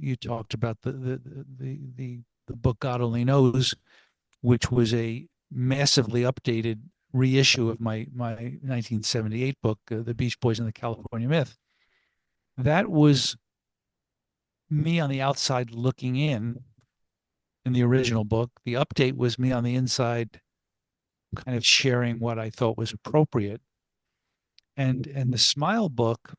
you talked about the book God Only Knows, which was a massively updated reissue of my 1978 book, The Beach Boys and the California Myth. That was me on the outside looking in the original book. The update was me on the inside, kind of sharing what I thought was appropriate. And the Smile book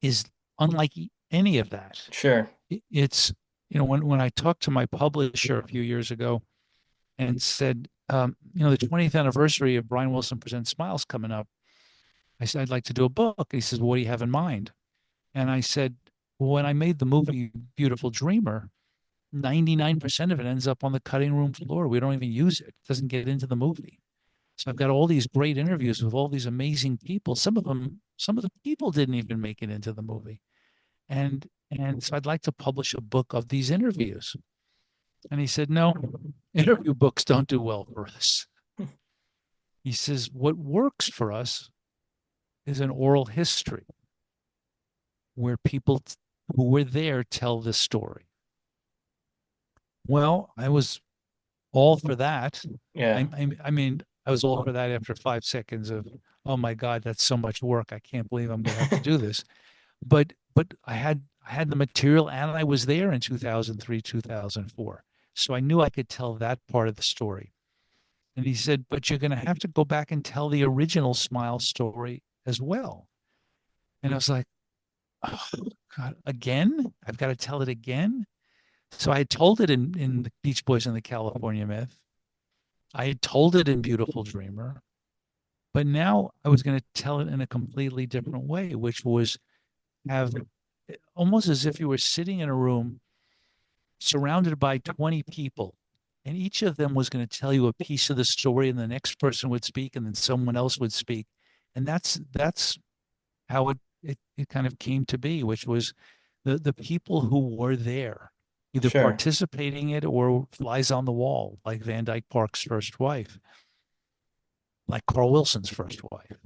is unlike any of that. Sure. It's, when I talked to my publisher a few years ago and said, the 20th anniversary of Brian Wilson Presents Smiles coming up, I said, I'd like to do a book. And he says, what do you have in mind? And I said, well, when I made the movie Beautiful Dreamer, 99% of it ends up on the cutting room floor. We don't even use it. It doesn't get into the movie. So I've got all these great interviews with all these amazing people. Some of the people didn't even make it into the movie. And so I'd like to publish a book of these interviews. And he said, no, interview books don't do well for us. He says, what works for us is an oral history where people who were there tell the story. Well, I was all for that. Yeah. I mean, I was all for that after 5 seconds of, oh my God, that's so much work. I can't believe I'm going to have to do this. But I had the material and I was there in 2003, 2004. So I knew I could tell that part of the story. And he said, but you're going to have to go back and tell the original Smile story as well. And I was like, oh, God, again? I've got to tell it again? So I had told it in the Beach Boys and the California Myth. I had told it in Beautiful Dreamer, but now I was going to tell it in a completely different way, which was have almost as if you were sitting in a room surrounded by 20 people, and each of them was going to tell you a piece of the story, and the next person would speak, and then someone else would speak. And that's how it kind of came to be, which was the people who were there, either Sure. participating in it or flies on the wall, like Van Dyke Park's first wife, like Carl Wilson's first wife.